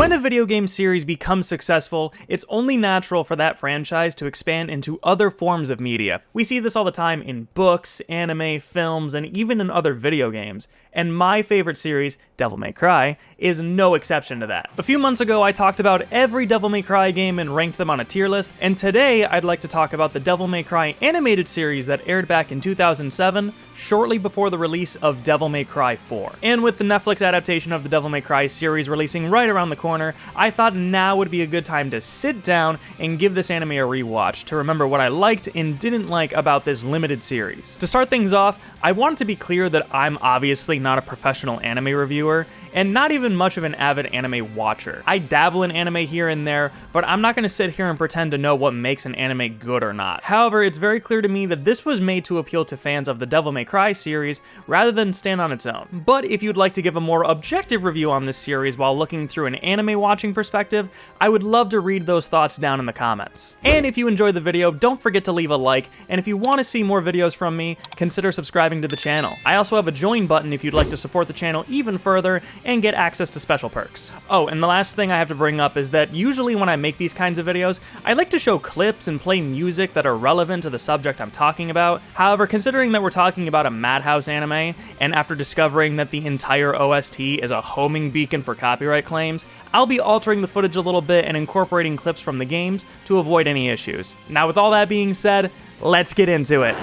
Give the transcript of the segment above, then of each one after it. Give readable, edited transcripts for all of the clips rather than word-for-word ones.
When a video game series becomes successful, it's only natural for that franchise to expand into other forms of media. We see this all the time in books, anime, films, and even in other video games. And my favorite series, Devil May Cry, is no exception to that. A few months ago, I talked about every Devil May Cry game and ranked them on a tier list, and today I'd like to talk about the Devil May Cry animated series that aired back in 2007, shortly before the release of Devil May Cry 4. And with the Netflix adaptation of the Devil May Cry series releasing right around the corner, I thought now would be a good time to sit down and give this anime a rewatch to remember what I liked and didn't like about this limited series. To start things off, I want to be clear that I'm obviously not a professional anime reviewer, and not even much of an avid anime watcher. I dabble in anime here and there, but I'm not going to sit here and pretend to know what makes an anime good or not. However, it's very clear to me that this was made to appeal to fans of the Devil May Cry series rather than stand on its own. But if you'd like to give a more objective review on this series while looking through an anime watching perspective, I would love to read those thoughts down in the comments. And if you enjoyed the video, don't forget to leave a like, and if you want to see more videos from me, consider subscribing to the channel. I also have a join button if you'd like to support the channel even further and get access to special perks. Oh, and the last thing I have to bring up is that usually when I make these kinds of videos, I like to show clips and play music that are relevant to the subject I'm talking about. However, considering that we're talking about a Madhouse anime, and after discovering that the entire OST is a homing beacon for copyright claims, I'll be altering the footage a little bit and incorporating clips from the games to avoid any issues. Now with all that being said, let's get into it.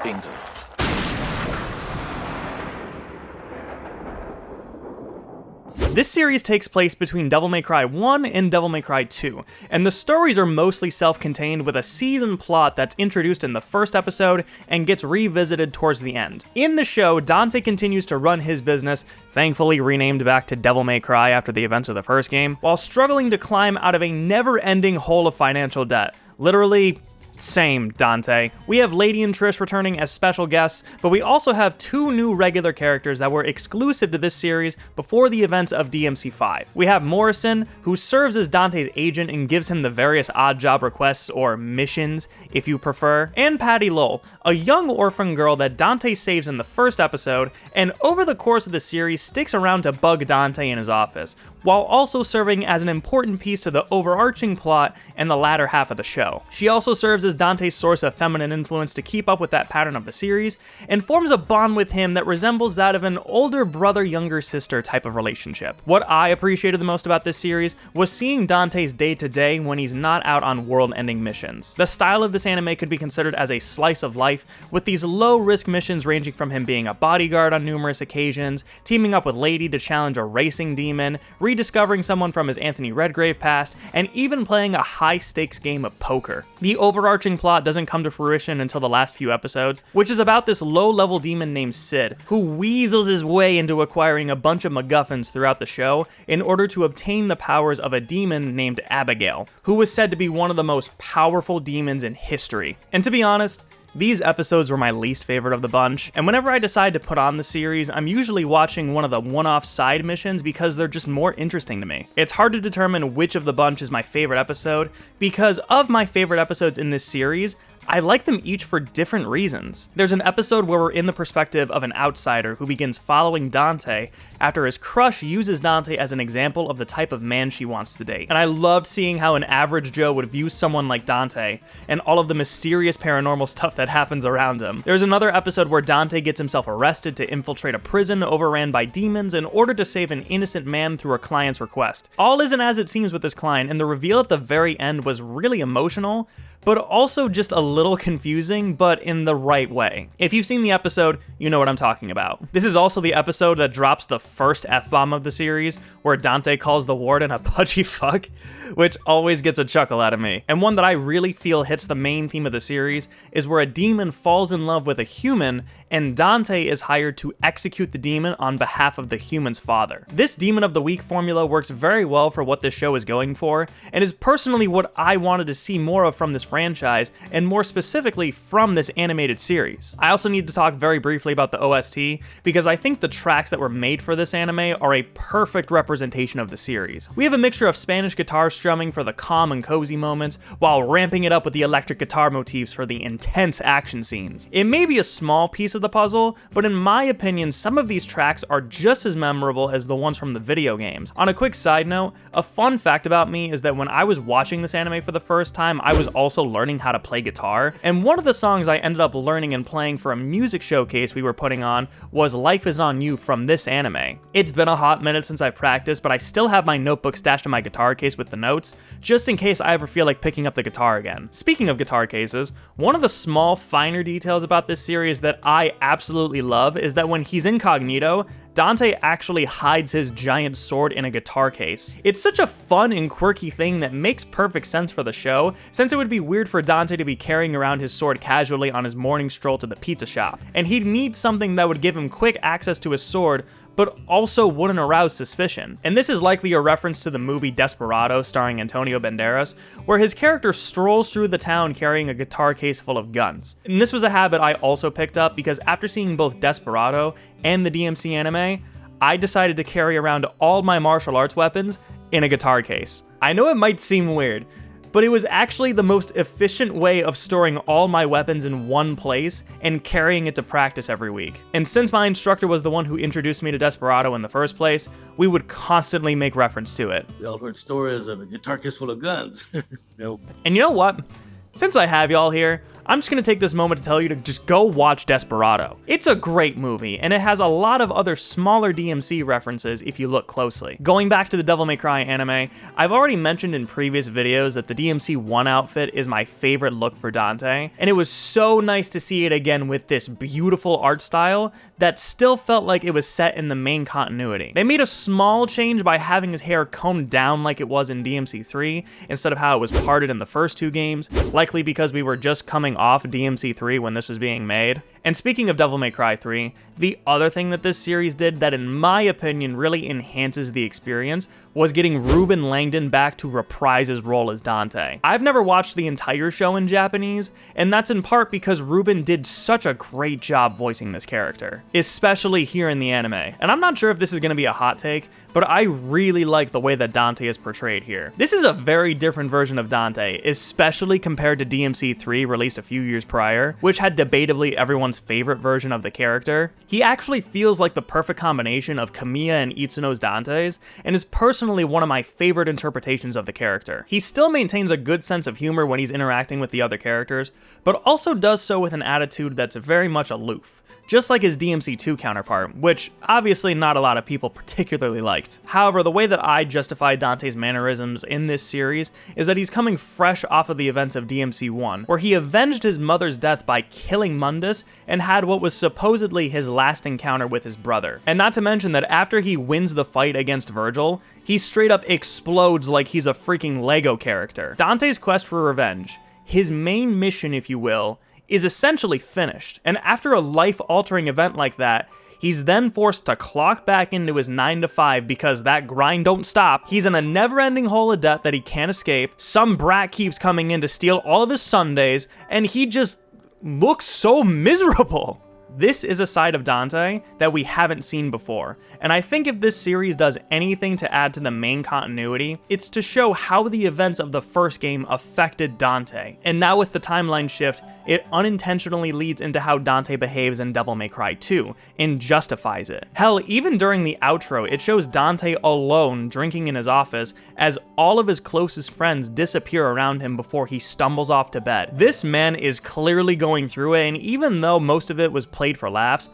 Bingo. This series takes place between Devil May Cry 1 and Devil May Cry 2, and the stories are mostly self-contained with a season plot that's introduced in the first episode and gets revisited towards the end. In the show, Dante continues to run his business, thankfully renamed back to Devil May Cry after the events of the first game, while struggling to climb out of a never-ending hole of financial debt. Literally, same, Dante. We have Lady and Trish returning as special guests, but we also have two new regular characters that were exclusive to this series before the events of DMC5. We have Morrison, who serves as Dante's agent and gives him the various odd job requests, or missions, if you prefer, and Patty Lowell, a young orphan girl that Dante saves in the first episode, and over the course of the series sticks around to bug Dante in his office, while also serving as an important piece to the overarching plot and the latter half of the show. She also serves as Dante's source of feminine influence to keep up with that pattern of the series, and forms a bond with him that resembles that of an older brother, younger sister type of relationship. What I appreciated the most about this series was seeing Dante's day-to-day when he's not out on world-ending missions. The style of this anime could be considered as a slice of life, with these low-risk missions ranging from him being a bodyguard on numerous occasions, teaming up with Lady to challenge a racing demon, rediscovering someone from his Anthony Redgrave past, and even playing a high-stakes game of poker. The overarching plot doesn't come to fruition until the last few episodes, which is about this low-level demon named Sid, who weasels his way into acquiring a bunch of MacGuffins throughout the show in order to obtain the powers of a demon named Abigail, who was said to be one of the most powerful demons in history. And to be honest, these episodes were my least favorite of the bunch, and whenever I decide to put on the series, I'm usually watching one of the one-off side missions because they're just more interesting to me. It's hard to determine which of the bunch is my favorite episode, because of my favorite episodes in this series, I like them each for different reasons. There's an episode where we're in the perspective of an outsider who begins following Dante after his crush uses Dante as an example of the type of man she wants to date. And I loved seeing how an average Joe would view someone like Dante and all of the mysterious paranormal stuff that happens around him. There's another episode where Dante gets himself arrested to infiltrate a prison overran by demons in order to save an innocent man through a client's request. All isn't as it seems with this client, and the reveal at the very end was really emotional, but also just a little confusing, but in the right way. If you've seen the episode, you know what I'm talking about. This is also the episode that drops the first F-bomb of the series, where Dante calls the warden a pudgy fuck, which always gets a chuckle out of me. And one that I really feel hits the main theme of the series is where a demon falls in love with a human, and Dante is hired to execute the demon on behalf of the human's father. This Demon of the Week formula works very well for what this show is going for, and is personally what I wanted to see more of from this franchise, and more more specifically from this animated series. I also need to talk very briefly about the OST, because I think the tracks that were made for this anime are a perfect representation of the series. We have a mixture of Spanish guitar strumming for the calm and cozy moments, while ramping it up with the electric guitar motifs for the intense action scenes. It may be a small piece of the puzzle, but in my opinion, some of these tracks are just as memorable as the ones from the video games. On a quick side note, a fun fact about me is that when I was watching this anime for the first time, I was also learning how to play guitar, and one of the songs I ended up learning and playing for a music showcase we were putting on was Life Is On You from this anime. It's been a hot minute since I practiced, but I still have my notebook stashed in my guitar case with the notes, just in case I ever feel like picking up the guitar again. Speaking of guitar cases, one of the small, finer details about this series that I absolutely love is that when he's incognito, Dante actually hides his giant sword in a guitar case. It's such a fun and quirky thing that makes perfect sense for the show, since it would be weird for Dante to be carrying around his sword casually on his morning stroll to the pizza shop, and he'd need something that would give him quick access to his sword, but also wouldn't arouse suspicion. And this is likely a reference to the movie Desperado starring Antonio Banderas, where his character strolls through the town carrying a guitar case full of guns. And this was a habit I also picked up because after seeing both Desperado and the DMC anime, I decided to carry around all my martial arts weapons in a guitar case. I know it might seem weird, but it was actually the most efficient way of storing all my weapons in one place and carrying it to practice every week. And since my instructor was the one who introduced me to Desperado in the first place, we would constantly make reference to it. We all heard stories of a guitar case full of guns. Nope. And you know what? Since I have y'all here, I'm just gonna take this moment to tell you to just go watch Desperado. It's a great movie, and it has a lot of other smaller DMC references if you look closely. Going back to the Devil May Cry anime, I've already mentioned in previous videos that the DMC 1 outfit is my favorite look for Dante, and it was so nice to see it again with this beautiful art style that still felt like it was set in the main continuity. They made a small change by having his hair combed down like it was in DMC 3, instead of how it was parted in the first two games, likely because we were just coming off DMC 3 when this was being made. And speaking of Devil May Cry 3, the other thing that this series did that in my opinion really enhances the experience was getting Ruben Langdon back to reprise his role as Dante. I've never watched the entire show in Japanese, and that's in part because Ruben did such a great job voicing this character, especially here in the anime. And I'm not sure if this is going to be a hot take, but I really like the way that Dante is portrayed here. This is a very different version of Dante, especially compared to DMC 3 released a few years prior, which had debatably everyone's favorite version of the character. He actually feels like the perfect combination of Kamiya and Itsuno's Dantes, and is personally one of my favorite interpretations of the character. He still maintains a good sense of humor when he's interacting with the other characters, but also does so with an attitude that's very much aloof, just like his DMC 2 counterpart, which obviously not a lot of people particularly liked. However, the way that I justify Dante's mannerisms in this series is that he's coming fresh off of the events of DMC 1, where he avenged his mother's death by killing Mundus and had what was supposedly his last encounter with his brother. And not to mention that after he wins the fight against Virgil, he straight up explodes like he's a freaking Lego character. Dante's quest for revenge, his main mission if you will, is essentially finished, and after a life-altering event like that, he's then forced to clock back into his 9 to 5 because that grind don't stop. He's in a never-ending hole of debt that he can't escape, some brat keeps coming in to steal all of his Sundays, and he just looks so miserable. This is a side of Dante that we haven't seen before, and I think if this series does anything to add to the main continuity, it's to show how the events of the first game affected Dante. And now with the timeline shift, it unintentionally leads into how Dante behaves in Devil May Cry 2, and justifies it. Hell, even during the outro, it shows Dante alone drinking in his office as all of his closest friends disappear around him before he stumbles off to bed. This man is clearly going through it, and even though most of it was played for laughs,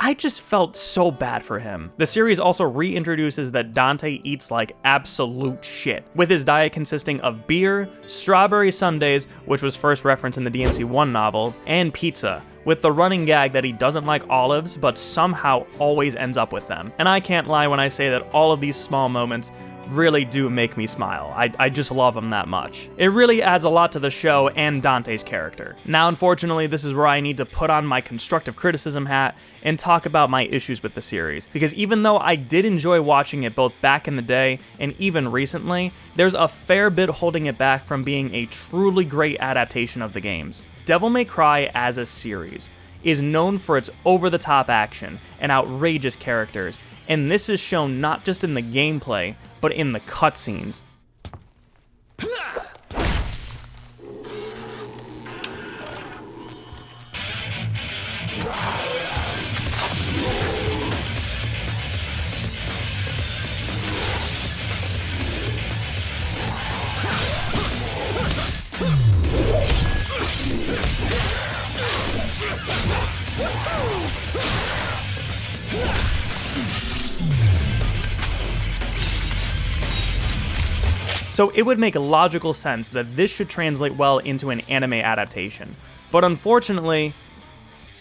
I just felt so bad for him. The series also reintroduces that Dante eats like absolute shit, with his diet consisting of beer, strawberry sundaes, which was first referenced in the DMC 1 novels, and pizza, with the running gag that he doesn't like olives, but somehow always ends up with them. And I can't lie when I say that all of these small moments really do make me smile. I just love him that much. It really adds a lot to the show and Dante's character. Now, unfortunately, this is where I need to put on my constructive criticism hat and talk about my issues with the series, because even though I did enjoy watching it both back in the day and even recently, there's a fair bit holding it back from being a truly great adaptation of the games. Devil May Cry as a series is known for its over-the-top action and outrageous characters, and this is shown not just in the gameplay, but in the cutscenes. So it would make logical sense that this should translate well into an anime adaptation. But unfortunately,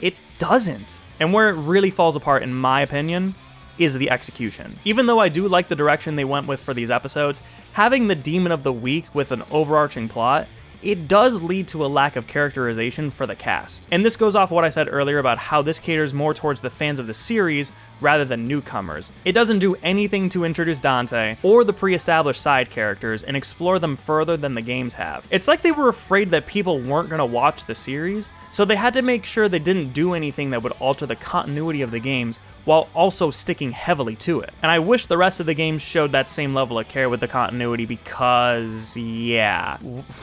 it doesn't. And where it really falls apart, in my opinion, is the execution. Even though I do like the direction they went with for these episodes, having the Demon of the Week with an overarching plot, it does lead to a lack of characterization for the cast. And this goes off what I said earlier about how this caters more towards the fans of the series rather than newcomers. It doesn't do anything to introduce Dante or the pre-established side characters and explore them further than the games have. It's like they were afraid that people weren't gonna watch the series, so they had to make sure they didn't do anything that would alter the continuity of the games while also sticking heavily to it. And I wish the rest of the games showed that same level of care with the continuity because, yeah,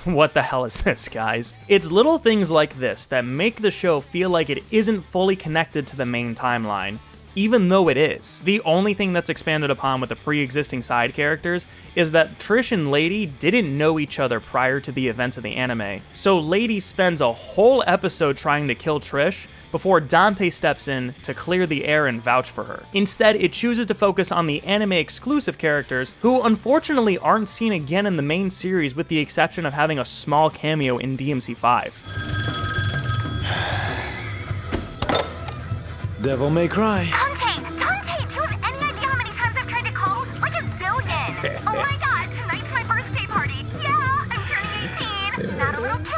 what the hell is this, guys? It's little things like this that make the show feel like it isn't fully connected to the main timeline, even though it is. The only thing that's expanded upon with the pre-existing side characters is that Trish and Lady didn't know each other prior to the events of the anime. So Lady spends a whole episode trying to kill Trish before Dante steps in to clear the air and vouch for her. Instead, it chooses to focus on the anime-exclusive characters who unfortunately aren't seen again in the main series with the exception of having a small cameo in DMC5. Devil May Cry. Dante, do you have any idea how many times I've tried to call? Like a zillion. Oh my god, tonight's my birthday party. Yeah, I'm turning 18. Not a little kid.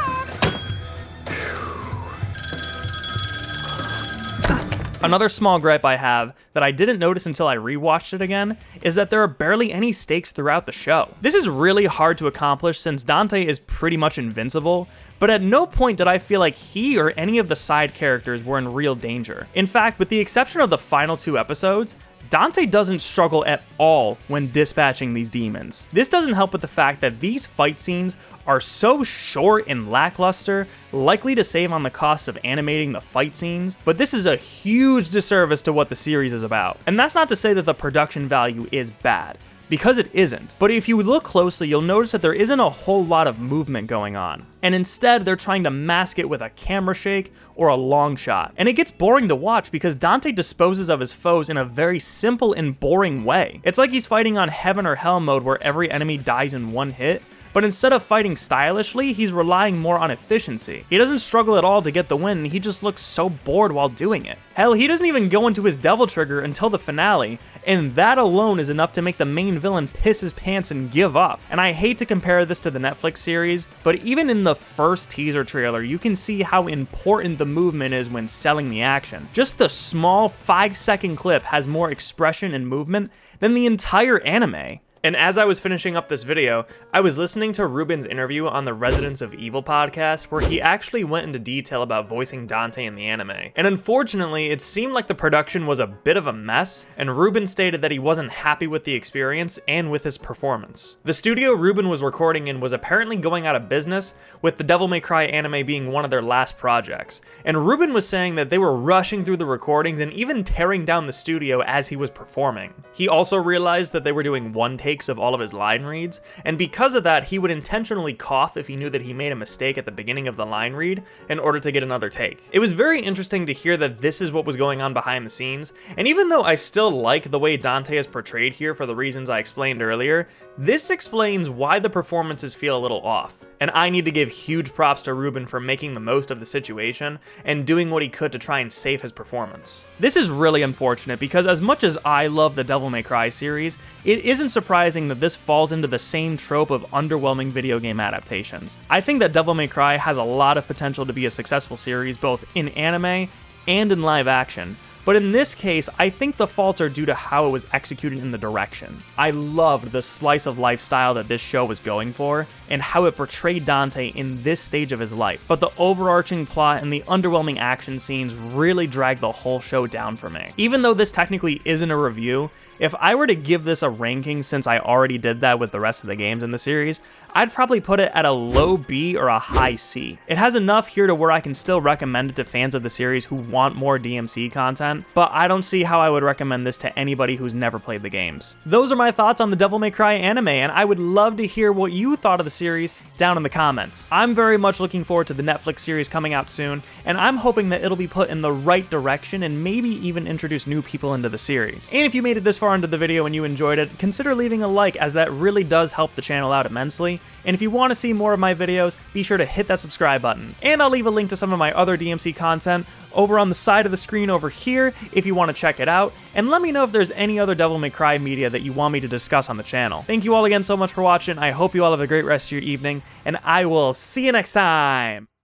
Another small gripe I have that I didn't notice until I rewatched it again is that there are barely any stakes throughout the show. This is really hard to accomplish since Dante is pretty much invincible, but at no point did I feel like he or any of the side characters were in real danger. In fact, with the exception of the final 2 episodes, Dante doesn't struggle at all when dispatching these demons. This doesn't help with the fact that these fight scenes are so short and lackluster, likely to save on the cost of animating the fight scenes, but this is a huge disservice to what the series is about. And that's not to say that the production value is bad, because it isn't. But if you look closely, you'll notice that there isn't a whole lot of movement going on. And instead, they're trying to mask it with a camera shake or a long shot. And it gets boring to watch because Dante disposes of his foes in a very simple and boring way. It's like he's fighting on heaven or hell mode where every enemy dies in one hit, but instead of fighting stylishly, he's relying more on efficiency. He doesn't struggle at all to get the win, and he just looks so bored while doing it. Hell, he doesn't even go into his Devil Trigger until the finale, and that alone is enough to make the main villain piss his pants and give up. And I hate to compare this to the Netflix series, but even in the first teaser trailer, you can see how important the movement is when selling the action. Just the small 5-second clip has more expression and movement than the entire anime. And as I was finishing up this video, I was listening to Ruben's interview on the Residents of Evil podcast, where he actually went into detail about voicing Dante in the anime. And unfortunately, it seemed like the production was a bit of a mess, and Ruben stated that he wasn't happy with the experience and with his performance. The studio Ruben was recording in was apparently going out of business, with the Devil May Cry anime being one of their last projects. And Ruben was saying that they were rushing through the recordings and even tearing down the studio as he was performing. He also realized that they were doing one takes of all of his line reads, and because of that, he would intentionally cough if he knew that he made a mistake at the beginning of the line read in order to get another take. It was very interesting to hear that this is what was going on behind the scenes, and even though I still like the way Dante is portrayed here for the reasons I explained earlier, this explains why the performances feel a little off. And I need to give huge props to Ruben for making the most of the situation and doing what he could to try and save his performance. This is really unfortunate because as much as I love the Devil May Cry series, it isn't surprising that this falls into the same trope of underwhelming video game adaptations. I think that Devil May Cry has a lot of potential to be a successful series both in anime and in live action, But in this case, I think the faults are due to how it was executed in the direction. I loved the slice of life style that this show was going for, and how it portrayed Dante in this stage of his life, but the overarching plot and the underwhelming action scenes really dragged the whole show down for me. Even though this technically isn't a review, if I were to give this a ranking, since I already did that with the rest of the games in the series, I'd probably put it at a low B or a high C. It has enough here to where I can still recommend it to fans of the series who want more DMC content, but I don't see how I would recommend this to anybody who's never played the games. Those are my thoughts on the Devil May Cry anime, and I would love to hear what you thought of the series down in the comments. I'm very much looking forward to the Netflix series coming out soon, and I'm hoping that it'll be put in the right direction and maybe even introduce new people into the series. And if you made it this far into the video and you enjoyed it, consider leaving a like, as that really does help the channel out immensely. And if you want to see more of my videos, be sure to hit that subscribe button. And I'll leave a link to some of my other DMC content over on the side of the screen over here if you want to check it out, and let me know if there's any other Devil May Cry media that you want me to discuss on the channel. Thank you all again so much for watching. I hope you all have a great rest of your evening, and I will see you next time!